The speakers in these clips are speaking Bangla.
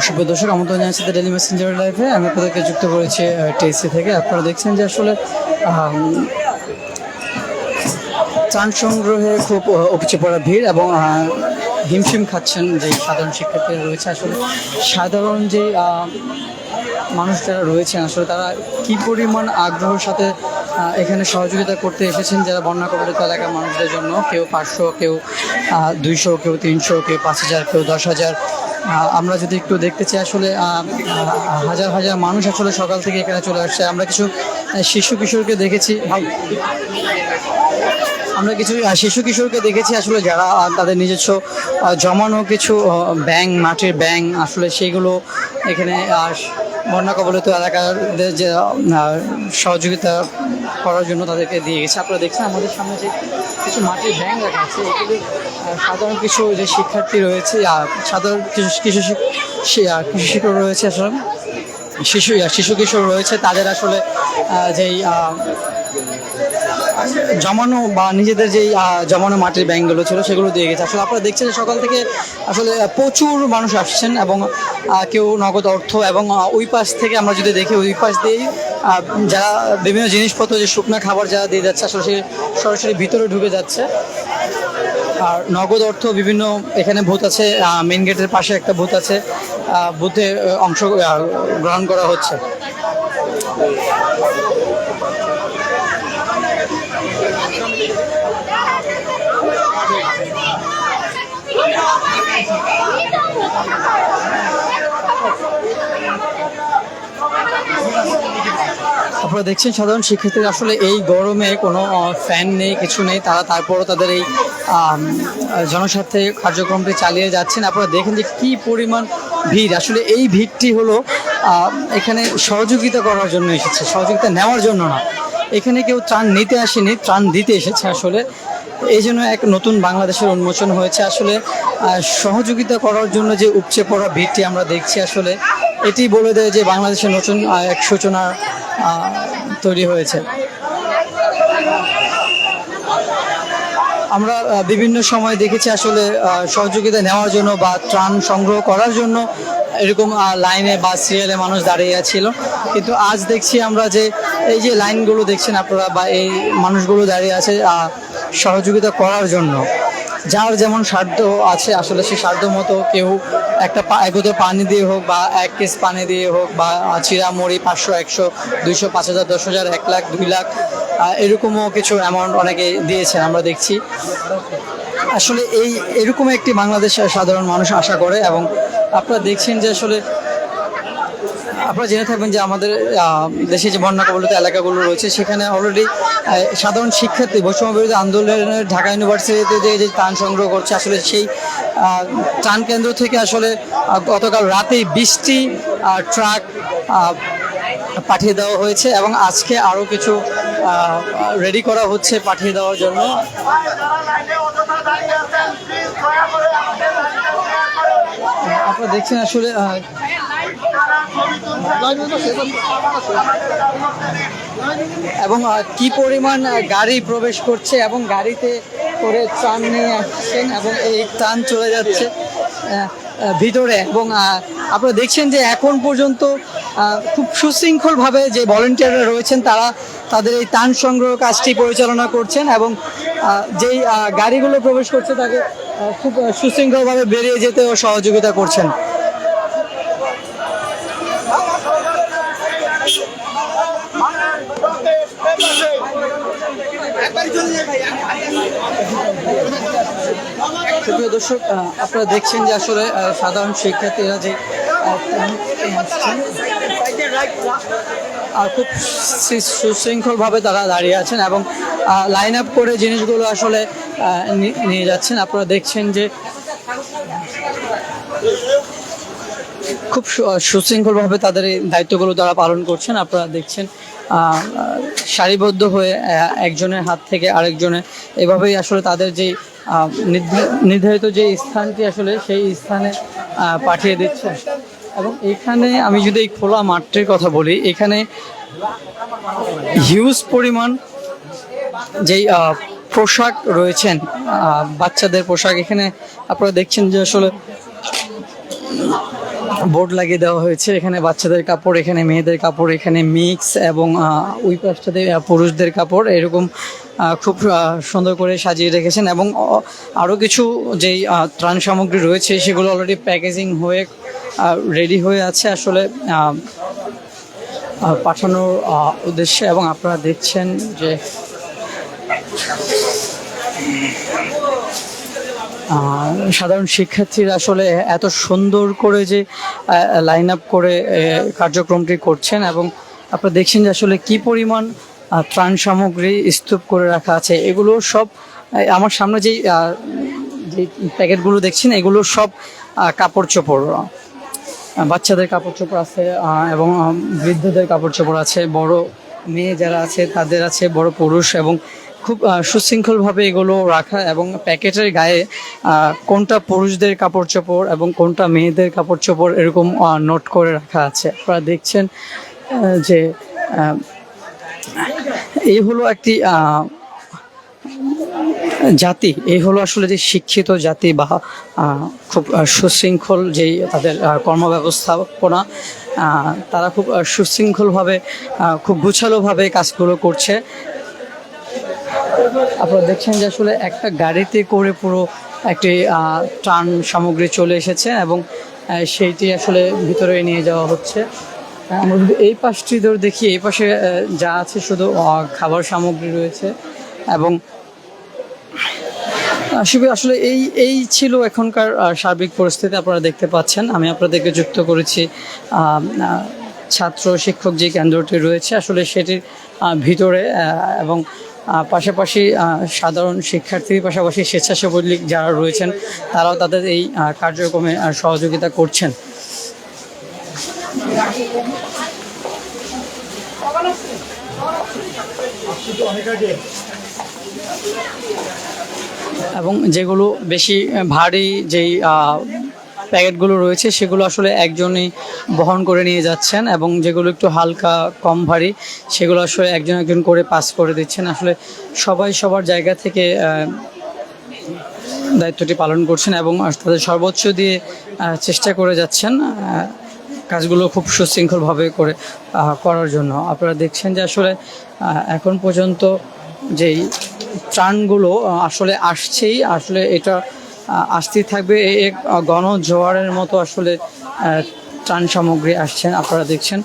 সুপ্রিয় দর্শক, আমন্ত্রণ জানাচ্ছি ডেইলি মেসেঞ্জার লাইভে। আমি আপনাদেরকে যুক্ত করেছি টিএসসি থেকে। আপনারা দেখছেন যে আসলে ত্রাণ সংগ্রহে খুব উপচে পড়া ভিড় এবং হিমশিম খাচ্ছেন যে সাধারণ শিক্ষার্থীরা রয়েছে। আসলে সাধারণ যে মানুষ যারা রয়েছেন আসলে তারা কি পরিমাণ আগ্রহের সাথে এখানে সহযোগিতা করতে এসেছেন যারা বন্যা কবলিত এলাকার মানুষদের জন্য। কেউ 500, কেউ 200, কেউ 300, কেউ 5000, কেউ 10,000। আমরা যদি একটু দেখতে চাই আসলে হাজার হাজার মানুষ আসলে সকাল থেকে এখানে চলে আসছে। আমরা কিছু শিশু কিশোরকে দেখেছি আসলে যারা তাদের নিজস্ব জমানো কিছু ব্যাঙ, মাটির ব্যাঙ আসলে সেইগুলো এখানে বন্যা কবলিত এলাকাদের যে সহযোগিতা করার জন্য তাদেরকে দিয়ে গেছে। আপনারা দেখছেন আমাদের সামনে যে কিছু মাটির ব্যাঙ রাখা আছে, এগুলি সাধারণ কিছু যে শিক্ষার্থী রয়েছে, সাধারণ কিছু শিক্ষক রয়েছে, আসলে শিশু কিশোর রয়েছে, তাদের আসলে যেই জমানো বা নিজেদের যেই জমানো মাটির ব্যাংকগুলো ছিল সেগুলো দিয়ে গেছে। আসলে আপনারা দেখছেন সকাল থেকে আসলে প্রচুর মানুষ আসছেন এবং কেউ নগদ অর্থ এবং ওই পাশ থেকে আমরা যদি দেখি ওই পাশ দিয়েই যারা বিভিন্ন জিনিসপত্র যে শুকনো খাবার যারা দিয়ে যাচ্ছে আসলে সে সরাসরি ভিতরে ঢুকে যাচ্ছে। আর নগদ অর্থ বিভিন্ন এখানে বুথ আছে, মেন গেটের পাশে একটা বুথ আছে, বুথে অংশ গ্রহণ করা হচ্ছে। আপনারা দেখছেন সাধারণ শিক্ষার্থীরা আসলে এই গরমে কোনো ফ্যান নেই, কিছু নেই, তারা তারপরও তাদের এই জনস্বার্থে কার্যক্রমটি চালিয়ে যাচ্ছেন। আপনারা দেখেন যে কী পরিমাণ ভিড়। আসলে এই ভিড়টি হলো এখানে সহযোগিতা করার জন্য এসেছে, সহযোগিতা নেওয়ার জন্য না। এখানে কেউ ত্রাণ নিতে আসেনি, ত্রাণ দিতে এসেছে। আসলে এই জন্য এক নতুন বাংলাদেশের উন্মোচন হয়েছে। আসলে সহযোগিতা করার জন্য যে উপচে পড়া ভিড়টি আমরা দেখছি আসলে এটি বলে দেয় যে বাংলাদেশের নতুন এক সূচনা তৈরি হয়েছে। আমরা বিভিন্ন সময় দেখেছি আসলে সহযোগিতা নেওয়ার জন্য বা ত্রাণ সংগ্রহ করার জন্য এরকম লাইনে বা সিরিয়ালে মানুষ দাঁড়িয়ে ছিল, কিন্তু আজ দেখছি আমরা যে এই যে লাইনগুলো দেখছেন আপনারা বা এই মানুষগুলো দাঁড়িয়ে আছে সহযোগিতা করার জন্য। যার যেমন স্বার্থ আছে আসলে সেই স্বার্থ মতো কেউ একটা এগোতে পানি দিয়ে হোক বা 1 কেস পানি দিয়ে হোক বা চিরামুড়ি 500, 100, 200, 5000, 10,000, 1 লাখ, 2 লাখ এরকমও কিছু অ্যামাউন্ট অনেকে দিয়েছেন আমরা দেখছি। আসলে এরকম একটি বাংলাদেশের সাধারণ মানুষ আশা করে। এবং আপনারা দেখছেন যে আসলে আপনারা জেনে থাকবেন যে আমাদের দেশে যে বন্যা কবলিত এলাকাগুলো রয়েছে সেখানে অলরেডি সাধারণ শিক্ষার্থী বৈষম্য বিরোধী আন্দোলনের ঢাকা ইউনিভার্সিটিতে যে ত্রাণ সংগ্রহ করছে আসলে সেই ত্রাণ কেন্দ্র থেকে আসলে গতকাল রাতেই 20টি ট্রাক পাঠিয়ে দেওয়া হয়েছে এবং আজকে আরও কিছু রেডি করা হচ্ছে পাঠিয়ে দেওয়ার জন্য। আপনারা দেখছেন আসলে এবং কি পরিমাণ গাড়ি প্রবেশ করছে এবং গাড়িতে করে ত্রাণ নিয়ে আসছেন এবং এই ত্রাণ চলে যাচ্ছে ভিতরে। এবং আপনারা দেখছেন যে এখন পর্যন্ত খুব সুশৃঙ্খলভাবে যে ভলেন্টিয়াররা রয়েছেন তারা তাদের এই ত্রাণ সংগ্রহ কাজটি পরিচালনা করছেন এবং যেই গাড়িগুলো প্রবেশ করছে তাকে খুব সুশৃঙ্খলভাবে বেরিয়ে যেতেও সহযোগিতা করছেন। সুপ্রিয় দর্শক, আপনারা দেখছেন যে আসলে সাধারণ শিক্ষার্থীরা যে আর খুব সুশৃঙ্খলভাবে তারা দাঁড়িয়ে আছেন এবং লাইন আপ করে জিনিসগুলো আসলে নিয়ে যাচ্ছেন। আপনারা দেখছেন যে খুব সুশৃঙ্খলভাবে তাদের এই দায়িত্বগুলো তারা পালন করছেন। আপনারা দেখছেন সারিবদ্ধ হয়ে একজনের হাত থেকে আরেকজনে এভাবেই আসলে তাদের যে নির্ধারিত যে স্থানটি আসলে সেই স্থানে পাঠিয়ে দিচ্ছে। এবং এখানে আমি যদি এই খোলা মাঠটির কথা বলি, এখানে হিউজ পরিমাণ যেই পোশাক রয়েছেন, বাচ্চাদের পোশাক, এখানে আপনারা দেখছেন যে আসলে বোর্ড লাগিয়ে দেওয়া হয়েছে। এখানে বাচ্চাদের কাপড়, এখানে মেয়েদের কাপড়, এখানে মিক্স, এবং ওই পাশটাতে পুরুষদের কাপড়, এরকম খুব সুন্দর করে সাজিয়ে রেখেছেন। এবং আরও কিছু যেই ত্রাণ সামগ্রী রয়েছে সেগুলো অলরেডি প্যাকেজিং হয়ে রেডি হয়ে আছে আসলে পাঠানোর উদ্দেশ্যে। এবং আপনারা দেখছেন যে সাধারণ শিক্ষার্থীরা আসলে এত সুন্দর করে যে লাইন আপ করে কার্যক্রমটি করছেন, এবং আপনারা দেখছেন যে আসলে কি পরিমাণ ত্রাণ সামগ্রী স্তূপ করে রাখা আছে। এগুলো সব আমার সামনে যেই যে প্যাকেটগুলো দেখছেন এগুলো সব কাপড় চোপড়, বাচ্চাদের কাপড় চোপড় আছে, এবং বৃদ্ধদের কাপড় চোপড় আছে, বড় মেয়ে যারা আছে তাদের আছে, বড় পুরুষ, এবং খুব সুশৃঙ্খলভাবে এগুলো রাখা। এবং প্যাকেটের গায়ে কোনটা পুরুষদের কাপড় চোপড় এবং কোনটা মেয়েদের কাপড় চোপড় এরকম নোট করে রাখা আছে। আপনারা দেখছেন যে এই হলো একটি জাতি, এই হলো আসলে যে শিক্ষিত জাতি বা খুব সুশৃঙ্খল যেই তাদের কর্মব্যবস্থাপনা, তারা খুব সুশৃঙ্খলভাবে খুব গুছালোভাবে কাজগুলো করছে। আপনারা দেখছেন যে আসলে একটা গাড়িতে করে পুরো একটি ত্রাণ সামগ্রী চলে এসেছে, এবং সেইটি আসলে ভিতরে নিয়ে যাওয়া হচ্ছে। আমরা যদি এই পাশটি ধরে দেখি, এই পাশে যা আছে শুধু খাবার সামগ্রী রয়েছে। এবং আসলে এই ছিল এখনকার সার্বিক পরিস্থিতি। আপনারা দেখতে পাচ্ছেন, আমি আপনাদেরকে যুক্ত করেছি ছাত্র শিক্ষক যে কেন্দ্রটি রয়েছে আসলে সেটির ভিতরে, এবং পাশাপাশি সাধারণ শিক্ষার্থীর পাশাপাশি স্বেচ্ছাসেবক লীগ যারা রয়েছেন তারাও তাদের এই কার্যক্রমে সহযোগিতা করছেন। এবং যেগুলো বেশি ভারী যেই প্যাকেটগুলো রয়েছে সেগুলো আসলে একজনই বহন করে নিয়ে যাচ্ছেন, এবং যেগুলো একটু হালকা কম ভারী সেগুলো আসলে একজন একজন করে পাস করে দিচ্ছেন। আসলে সবাই সবার জায়গা থেকে দায়িত্বটি পালন করছেন এবং তাদের সর্বোচ্চ দিয়ে চেষ্টা করে যাচ্ছেন কাজগুলো খুব সুশৃঙ্খলভাবে করার জন্য। আপনারা দেখছেন যে আসলে এখন পর্যন্ত যেই ত্রাণগুলো আসলে আসছেই, আসলে এটা আসতেই থাকবে। এক গণজোয়ারের মতো আসলে ত্রাণ সামগ্রী আসছেন, আপনারা দেখছেন।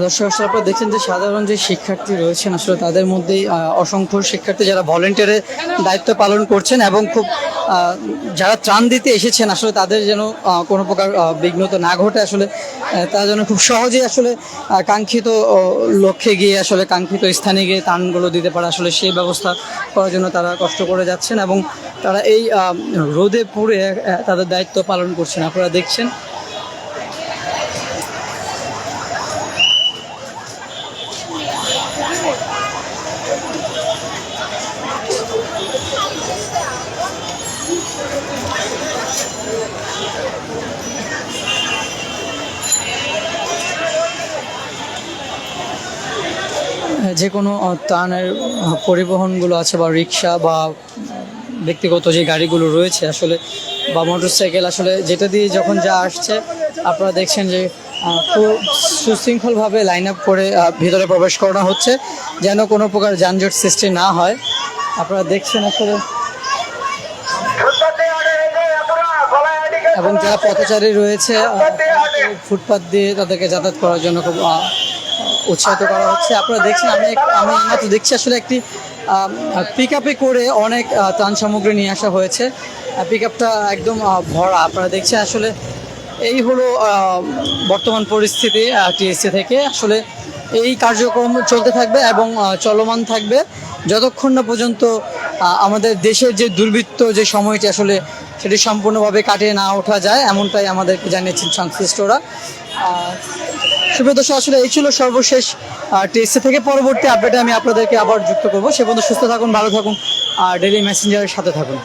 দর্শক আসলে আপনারা দেখছেন যে সাধারণ যে শিক্ষার্থী রয়েছেন আসলে তাদের মধ্যেই অসংখ্য শিক্ষার্থী যারা ভলেন্টিয়ারের দায়িত্ব পালন করছেন এবং খুব যারা ত্রাণ দিতে এসেছেন আসলে তাদের যেন কোনো প্রকার বিঘ্নতা না ঘটে, আসলে তারা যেন খুব সহজেই আসলে কাঙ্ক্ষিত লক্ষ্যে গিয়ে আসলে কাঙ্ক্ষিত স্থানে গিয়ে ত্রাণগুলো দিতে পারে, আসলে সেই ব্যবস্থা করার জন্য তারা কষ্ট করে যাচ্ছেন এবং তারা এই রোদে পুড়ে তাদের দায়িত্ব পালন করছেন। আপনারা দেখছেন যে কোনো ত্রাণের পরিবহনগুলো আছে বা রিক্সা বা ব্যক্তিগত যে গাড়িগুলো রয়েছে আসলে বা মোটরসাইকেল, আসলে যেটা দিয়ে যখন যা আসছে আপনারা দেখছেন যে খুব সুশৃঙ্খলভাবে লাইন আপ করে ভিতরে প্রবেশ করানো হচ্ছে যেন কোনো প্রকার যানজট সৃষ্টি না হয়। আপনারা দেখছেন আসলে, এবং যারা পথচারী রয়েছে ফুটপাত দিয়ে তাদেরকে যাতায়াত করার জন্য খুব উৎসাহিত করা হচ্ছে। আপনারা দেখছেন আমি মাত্র দেখছি আসলে একটি পিক আপে করে অনেক ত্রাণ সামগ্রী নিয়ে আসা হয়েছে। পিক আপটা একদম ভরা। আপনারা দেখছেন আসলে এই হলো বর্তমান পরিস্থিতি টিএসসি থেকে। আসলে এই কার্যক্রম চলতে থাকবে এবং চলমান থাকবে যতক্ষণ না পর্যন্ত আমাদের দেশের যে দুর্বৃত্ত যে সময়টি আসলে সেটি সম্পূর্ণভাবে কাটিয়ে না ওঠা যায়, এমনটাই আমাদেরকে জানিয়েছেন সংশ্লিষ্টরা। সুপ্রিয় দর্শক, আসলে এই ছিল সর্বশেষ টিএসসি থেকে। পরবর্তী আপডেটে আমি আপনাদেরকে আবার যুক্ত করবো। সে পর্যন্ত সুস্থ থাকুন, ভালো থাকুন আর ডেইলি মেসেঞ্জারের সাথে থাকুন।